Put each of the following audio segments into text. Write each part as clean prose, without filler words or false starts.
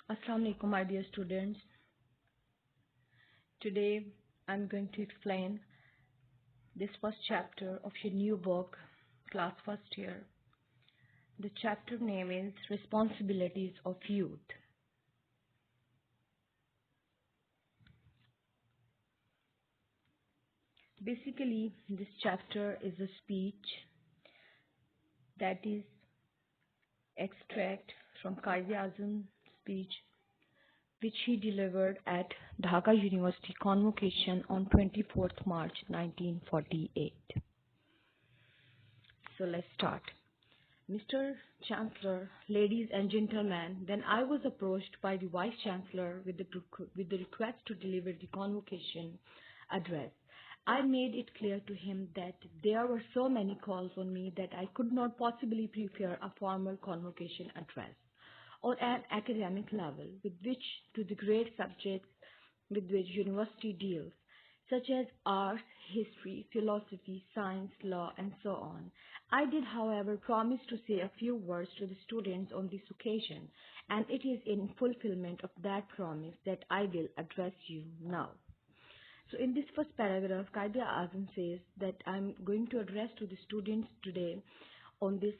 Assalamu alaikum, my dear students. Today I'm going to explain this first chapter of your new book, class first year. The chapter name is Responsibilities of Youth. Basically, this chapter is a speech that is extract from Qaid-e-Azam's speech which he delivered at Dhaka University Convocation on 24th March 1948. So let's start. Mr. Chancellor, ladies and gentlemen, then I was approached by the Vice Chancellor with the request to deliver the convocation address. I made it clear to him that there were so many calls on me that I could not possibly prepare a formal convocation address or an academic level with which to the great subjects with which university deals, such as arts, history, philosophy, science, law, and so on. I did, however, promise to say a few words to the students on this occasion, and it is in fulfillment of that promise that I will address you now. So in this first paragraph, Qaid-e-Azam says that I'm going to address to the students today on this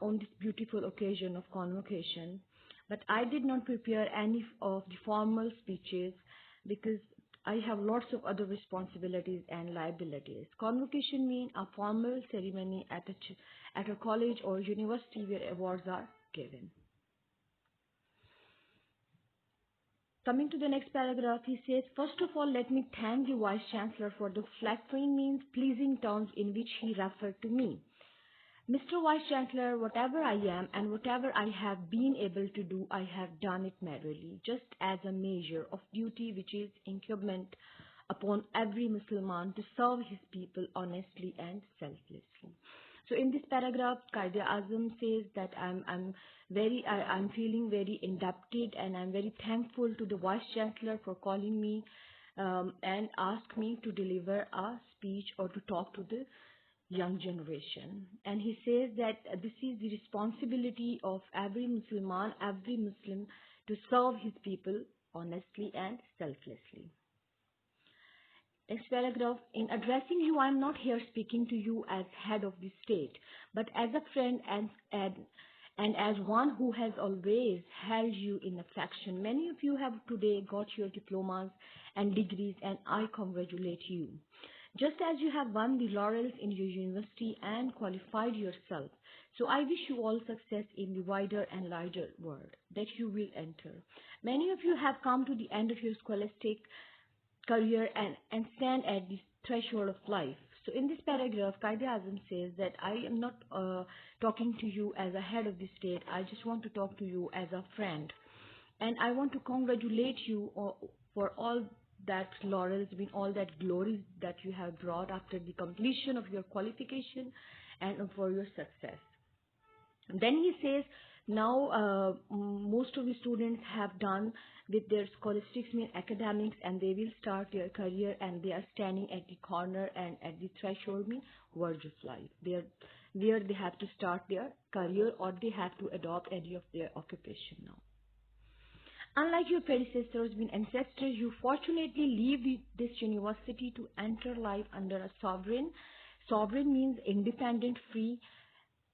on this beautiful occasion of convocation, but I did not prepare any of the formal speeches because I have lots of other responsibilities and liabilities. Convocation means a formal ceremony at a college or university where awards are given. Coming to the next paragraph, he says, first of all, let me thank the Vice Chancellor for the flattering means pleasing terms in which he referred to me. Mr. Vice Chancellor, whatever I am and whatever I have been able to do, I have done it merely, just as a measure of duty which is incumbent upon every Muslim to serve his people honestly and selflessly. So in this paragraph, Qaid-e-Azam says that I'm feeling very indebted and I'm very thankful to the Vice Chancellor for calling me and ask me to deliver a speech or to talk to the young generation. And he says that this is the responsibility of every Muslim to serve his people honestly and selflessly. Next paragraph, in addressing you, I am not here speaking to you as head of the state, but as a friend and as one who has always held you in affection. Many of you have today got your diplomas and degrees, and I congratulate you. Just as you have won the laurels in your university and qualified yourself, so I wish you all success in the wider and larger world that you will enter. Many of you have come to the end of your scholastic career and stand at the threshold of life. So in this paragraph, Qaid-e-Azam says that I am not talking to you as a head of the state. I just want to talk to you as a friend. And I want to congratulate you for all that laurels, all that glory that you have brought after the completion of your qualification and for your success. And then he says, now most of the students have done with their scholastics, academics, and they will start their career, and they are standing at the corner and at the threshold, verge of life. Where they have to start their career or they have to adopt any of their occupation now. Unlike your predecessors, ancestors, you fortunately leave this university to enter life under a sovereign. Sovereign means independent, free,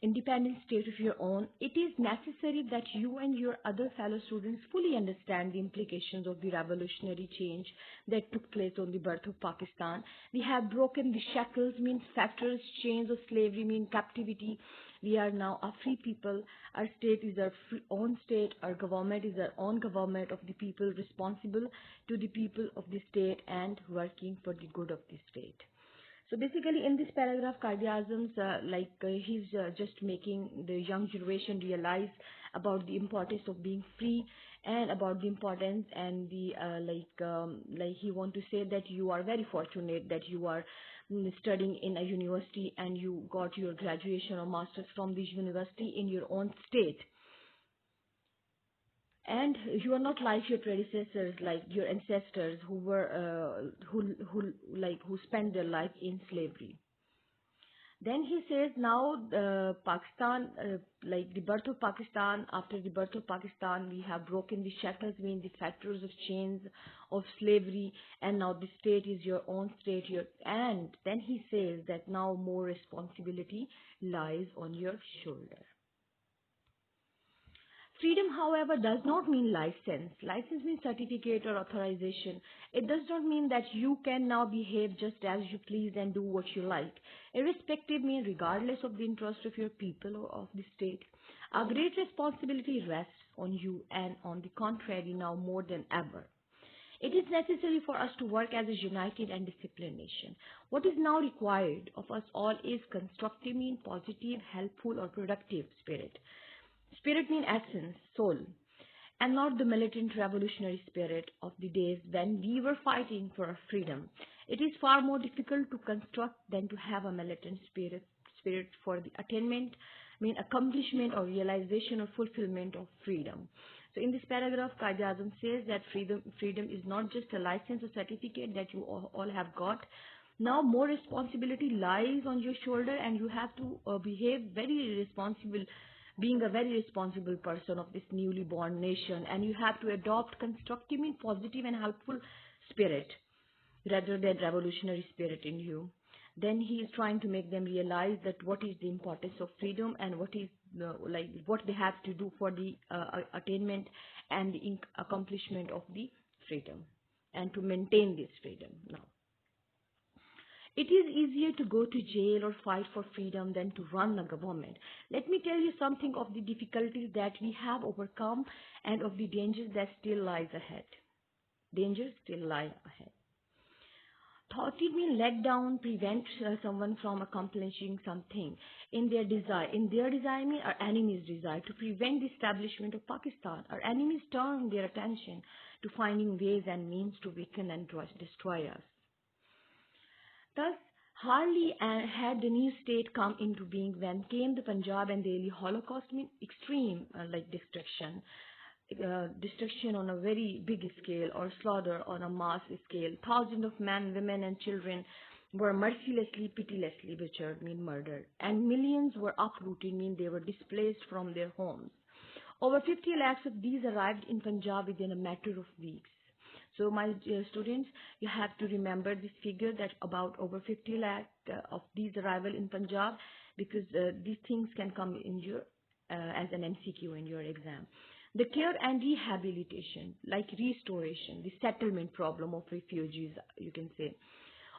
independent state of your own. It is necessary that you and your other fellow students fully understand the implications of the revolutionary change that took place on the birth of Pakistan. We have broken the shackles, fetters, chains of slavery, captivity. We are now a free people. Our state is our own state. Our government is our own government of the people, responsible to the people of the state and working for the good of the state. So basically, in this paragraph, Qaid-e-Azam's he's just making the young generation realize about the importance of being free and about the importance and the he want to say that you are very fortunate that you are studying in a university and you got your graduation or masters from this university in your own state. And you are not like your predecessors, like your ancestors who were who spent their life in slavery. Then he says now Pakistan, like the birth of Pakistan, after the birth of Pakistan, we have broken the shackles, mean the factors of chains of slavery, and now the state is your own state. And then he says that now more responsibility lies on your shoulder. Freedom, however, does not mean license. License means certificate or authorization. It does not mean that you can now behave just as you please and do what you like. Irrespective means regardless of the interest of your people or of the state. A great responsibility rests on you, and on the contrary now more than ever. It is necessary for us to work as a united and disciplined nation. What is now required of us all is constructive, mean positive, helpful, or productive spirit. Spirit means essence, soul, and not the militant revolutionary spirit of the days when we were fighting for our freedom. It is far more difficult to construct than to have a militant spirit for the attainment, accomplishment or realization or fulfillment of freedom. So in this paragraph, Qaid-e-Azam says that freedom is not just a license or certificate that you all have got. Now more responsibility lies on your shoulder, and you have to behave very responsible, being a very responsible person of this newly born nation, and you have to adopt constructive, positive and helpful spirit rather than revolutionary spirit in you. Then he is trying to make them realize that what is the importance of freedom and what is what they have to do for the attainment and the accomplishment of the freedom, and to maintain this freedom. Now, it is easier to go to jail or fight for freedom than to run a government. Let me tell you something of the difficulties that we have overcome and of the dangers that still lies ahead. Dangers still lie ahead. Thought it means let down, prevent someone from accomplishing something in their desire. In their desire means our enemies' desire to prevent the establishment of Pakistan. Our enemies turn their attention to finding ways and means to weaken and destroy us. Thus, hardly had the new state come into being when came the Punjab and Delhi Holocaust, means extreme destruction. Destruction on a very big scale, or slaughter on a mass scale. Thousands of men, women and children were mercilessly, pitilessly butchered, murdered. And millions were uprooted, they were displaced from their homes. Over 50 lakhs of these arrived in Punjab within a matter of weeks. So my dear students, you have to remember this figure, that about over 50 lakh of these arrival in Punjab, because these things can come in your as an MCQ in your exam. The care and rehabilitation, like restoration, the settlement problem of refugees, you can say,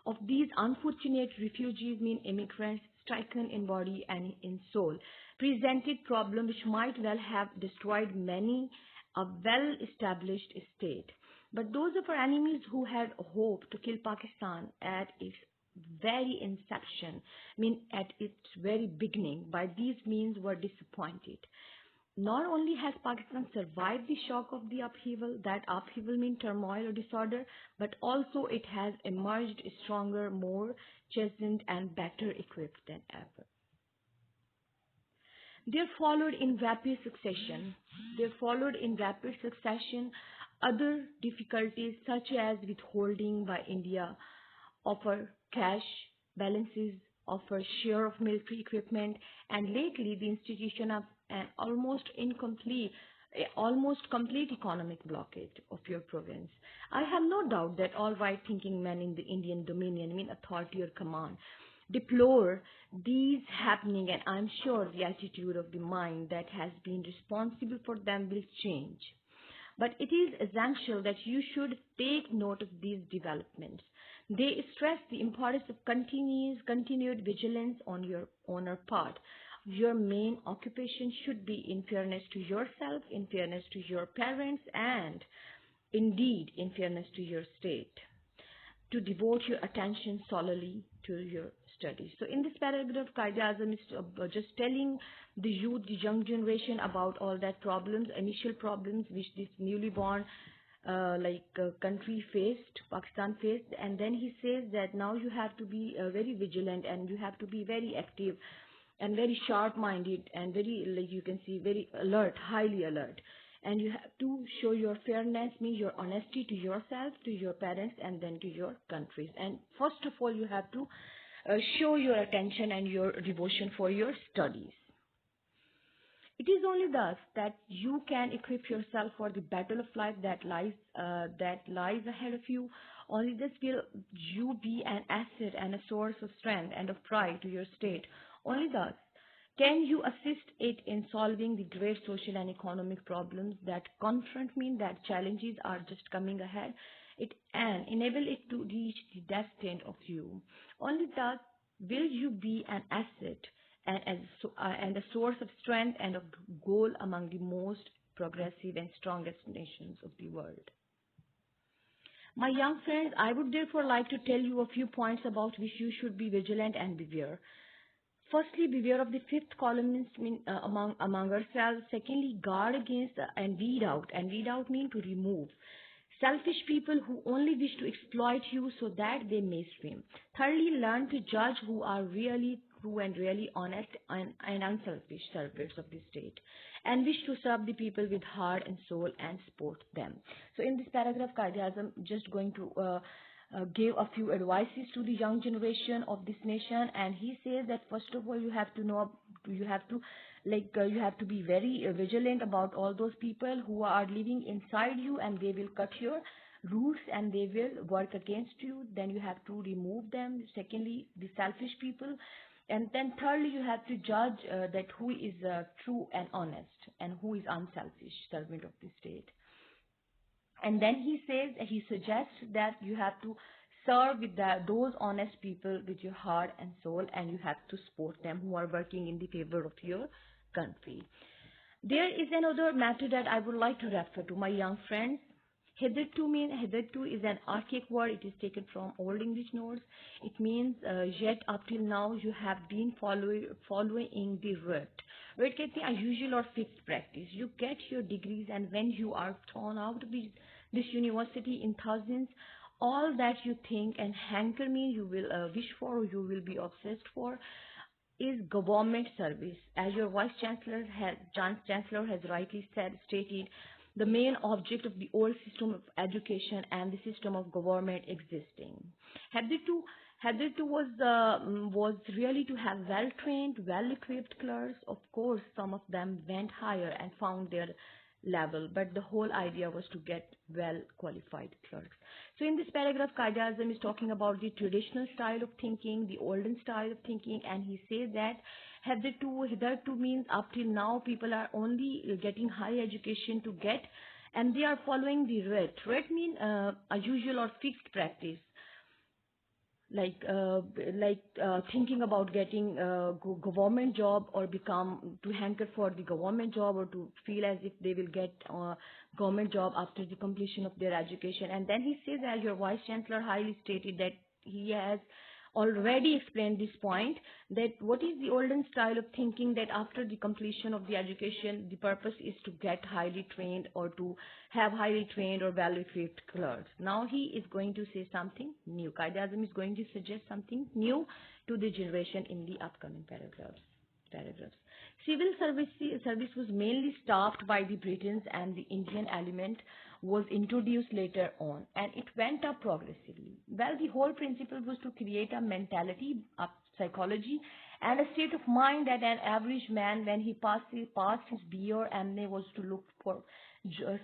of these unfortunate refugees, immigrants stricken in body and in soul, presented problem which might well have destroyed many a well-established state. But those of our enemies who had hoped to kill Pakistan at its very inception, at its very beginning, by these means were disappointed. Not only has Pakistan survived the shock of the upheaval, that upheaval means turmoil or disorder, but also it has emerged stronger, more chastened and better equipped than ever. There followed in rapid succession other difficulties, such as withholding by India of our cash balances, of our share of military equipment, and lately the institution of an almost complete economic blockade of your province. I have no doubt that all right-thinking men in the Indian Dominion, authority or command, deplore these happening, and I'm sure the attitude of the mind that has been responsible for them will change. But it is essential that you should take note of these developments. They stress the importance of continued vigilance on our part. Your main occupation should be in fairness to yourself, in fairness to your parents, and indeed in fairness to your state, to devote your attention solely to your studies. So in this paragraph, Qaid-e-Azam is just telling the youth, the young generation, about all that problems, initial problems which this newly born country faced, Pakistan faced, and then he says that now you have to be very vigilant, and you have to be very active and very sharp-minded and very, you can see, very alert, highly alert. And you have to show your fairness, means your honesty to yourself, to your parents, and then to your countries. And first of all, you have to show your attention and your devotion for your studies. It is only thus that you can equip yourself for the battle of life that lies ahead of you. Only this will you be an asset and a source of strength and of pride to your state. Only thus can you assist it in solving the great social and economic problems that confront me, that challenges are just coming ahead, it and enable it to reach the destined of you. Only thus will you be an asset and a source of strength and of goal among the most progressive and strongest nations of the world. My young friends, I would therefore like to tell you a few points about which you should be vigilant and beware. Firstly, beware of the fifth columnist among ourselves. Secondly, guard against and weed out. And weed out means to remove. Selfish people who only wish to exploit you so that they may swim. Thirdly, learn to judge who are really true and really honest and unselfish servants of the state and wish to serve the people with heart and soul and support them. So in this paragraph, Qaid Azam just going to gave a few advices to the young generation of this nation, and he says that first of all you have to you have to be very vigilant about all those people who are living inside you, and they will cut your roots and they will work against you. Then you have to remove them. Secondly, the selfish people, and then thirdly you have to judge that who is true and honest and who is unselfish servant of the state. And then he suggests that you have to serve with those honest people with your heart and soul, and you have to support them who are working in the favor of your country. There is another matter that I would like to refer to, my young friends. Hitherto is an archaic word. It is taken from Old English notes. It means yet up till now you have been following the rut. Rut कहते हैं unusual or fixed practice. You get your degrees, and when you are thrown out of this university in thousands, all that you think and hanker me, you will wish for, or you will be obsessed for, is government service. As your Chancellor has rightly stated, the main object of the old system of education and the system of government existing. Hitherto was really to have well-trained, well-equipped clerks. Of course, some of them went higher and found their level, but the whole idea was to get well-qualified clerks. So in this paragraph, Qaid Azam is talking about the traditional style of thinking, the olden style of thinking, and he says that hitherto means up till now people are only getting higher education to get, and they are following the rut. Rut means a usual or fixed practice, thinking about getting a government job or become to hanker for the government job or to feel as if they will get a government job after the completion of their education. And then he says, as your vice chancellor highly stated, that he has already explained this point, that what is the olden style of thinking, that after the completion of the education, the purpose is to get highly trained or to have highly trained or well-equipped clerks. Now he is going to say something new. Qaid Azam is going to suggest something new to the generation in the upcoming paragraphs. Civil service was mainly staffed by the Britons, and the Indian element was introduced later on, and it went up progressively. Well, the whole principle was to create a mentality, a psychology, and a state of mind that an average man, when he passed his BA or MA, was to look for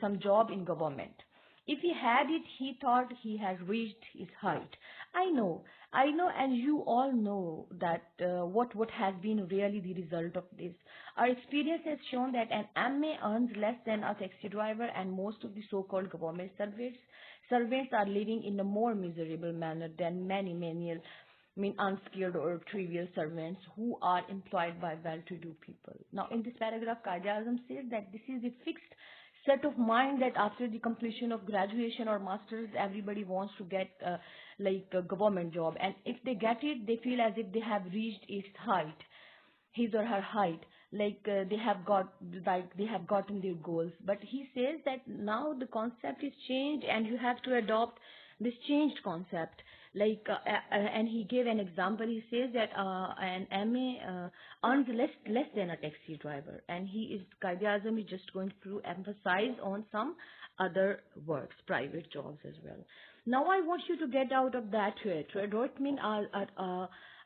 some job in government. If he had it, he thought he had reached his height. I know, and you all know that what has been really the result of this. Our experience has shown that an MA earns less than a taxi driver, and most of the so-called government servants are living in a more miserable manner than many menial, unskilled or trivial servants who are employed by well-to-do people. Now, in this paragraph, Qaid Azam says that this is a fixed set of mind that after the completion of graduation or masters, everybody wants to get a government job, and if they get it, they feel as if they have reached his or her height, they have gotten their goals. But he says that now the concept is changed, and you have to adopt this changed concept. And he gave an example. He says that an MA earns less than a taxi driver, and Qaid Azam is just going to emphasize on some other works, private jobs as well. Now I want you to get out of that rut. Rut means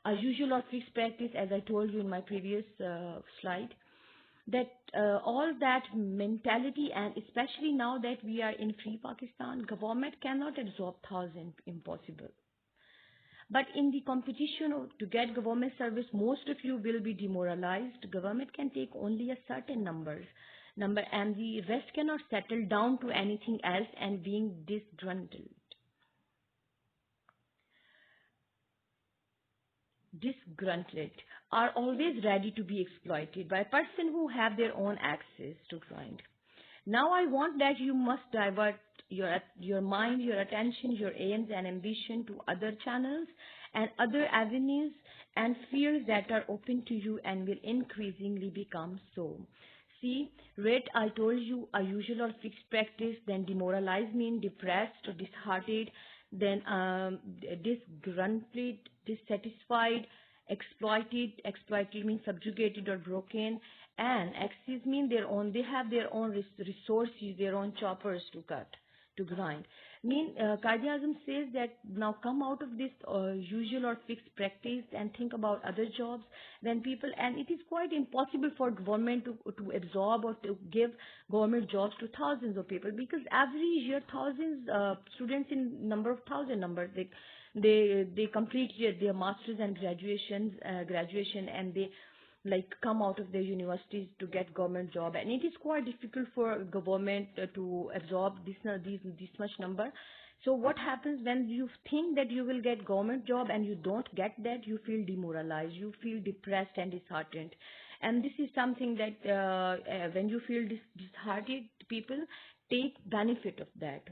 A usual or fixed practice, as I told you in my previous slide, that all that mentality, and especially now that we are in free Pakistan, government cannot absorb thousands, impossible. But in the competition to get government service, most of you will be demoralized. Government can take only a certain number, and the rest cannot settle down to anything else and being disgruntled are always ready to be exploited by a person who have their own access to grind. Now I want that you must divert your mind, your attention, your aims and ambition to other channels and other avenues and spheres that are open to you and will increasingly become so. See, rate I told you a usual or fixed practice, then demoralized mean depressed or disheartened, then disgruntled, dissatisfied, exploited means subjugated or broken, and axes mean they have their own resources, their own choppers to cut, to grind. Qaid Azam says that now come out of this usual or fixed practice and think about other jobs. Then people, and it is quite impossible for government to absorb or to give government jobs to thousands of people, because every year thousands students in number of thousand numbers, they complete their masters and graduation, and they like come out of their universities to get government job, and it is quite difficult for government to absorb this much number. So what happens when you think that you will get government job and you don't get that? You feel demoralized, you feel depressed and disheartened. And this is something that when you feel disheartened, people take benefit of that.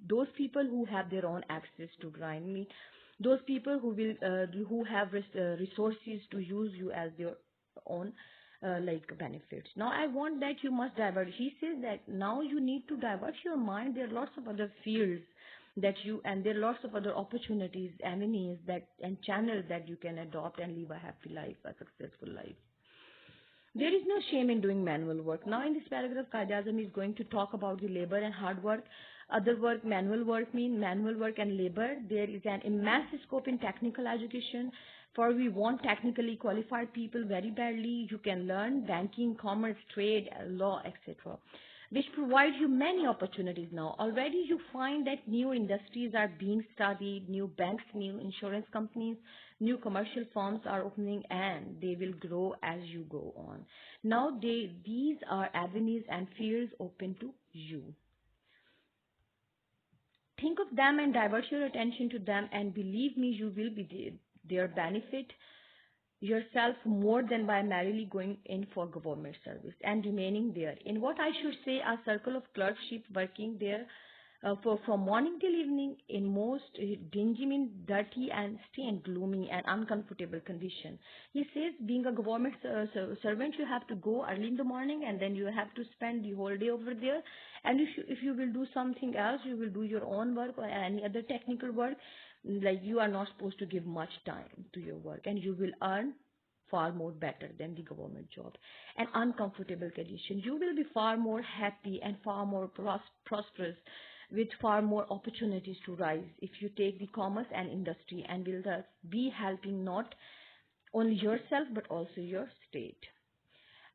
Those people who have their own access to grind me, those people who have resources to use you as their own like benefits. Now I want that you must divert. He says that now you need to divert your mind. There are lots of other fields and there are lots of other opportunities, avenues and channels that you can adopt and live a happy life, a successful life. There is no shame in doing manual work. Now in this paragraph, Qaid Azam is going to talk about the labor and hard work. Other work, manual work mean manual work and labor. There is an immense scope in technical education, for we want technically qualified people very badly. You can learn banking, commerce, trade, law, etc., which provide you many opportunities now. Already you find that new industries are being studied, new banks, new insurance companies, new commercial firms are opening, and they will grow as you go on. Now these are avenues and fields open to you. Think of them and divert your attention to them, and believe me, you will be their benefit yourself more than by merely going in for government service and remaining there in what I should say a circle of clerkship, working there from morning till evening in most dingy, mean dirty and stained, gloomy and uncomfortable condition. He says being a government servant, you have to go early in the morning and then you have to spend the whole day over there. And if you will do something else, you will do your own work or any other technical work, like you are not supposed to give much time to your work, and you will earn far more better than the government job. An uncomfortable condition. You will be far more happy and far more prosperous, with far more opportunities to rise if you take the commerce and industry, and will thus be helping not only yourself but also your state.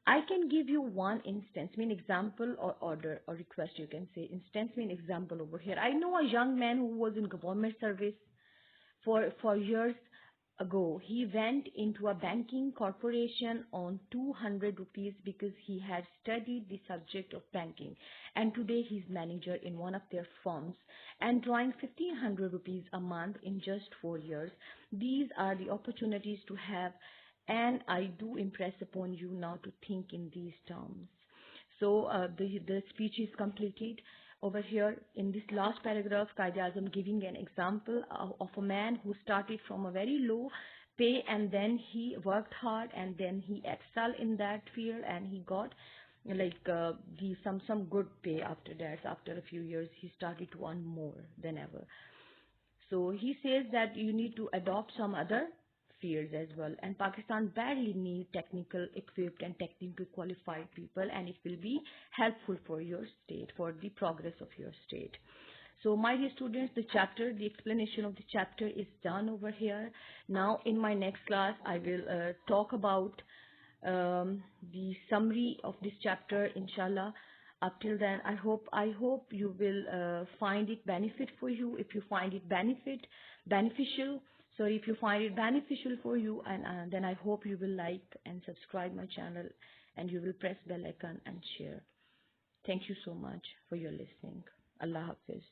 I can give you one instance, mean example or order or request, you can say. Instance mean example over here. I know a young man who was in government service for years ago. He went into a banking corporation on 200 rupees because he had studied the subject of banking, and today he's manager in one of their firms and drawing 1500 rupees a month in just 4 years. These are the opportunities to have, and I do impress upon you now to think in these terms. So the speech is completed. Over here in this last paragraph, Qaid Azam giving an example of a man who started from a very low pay, and then he worked hard, and then he excelled in that field, and he got like some good pay after that. After a few years, he started to earn more than ever. So he says that you need to adopt some other fields as well, and Pakistan badly needs technical equipped and technically qualified people, and it will be helpful for your state, for the progress of your state. So my dear students, the explanation of the chapter is done over here. Now in my next class, I will talk about the summary of this chapter, inshallah. Up till then, I hope you will find it benefit for you. If you find it beneficial, sorry, if you find it beneficial for you, and then I hope you will like and subscribe my channel, and you will press bell icon and share. Thank you so much for your listening. Allah Hafiz.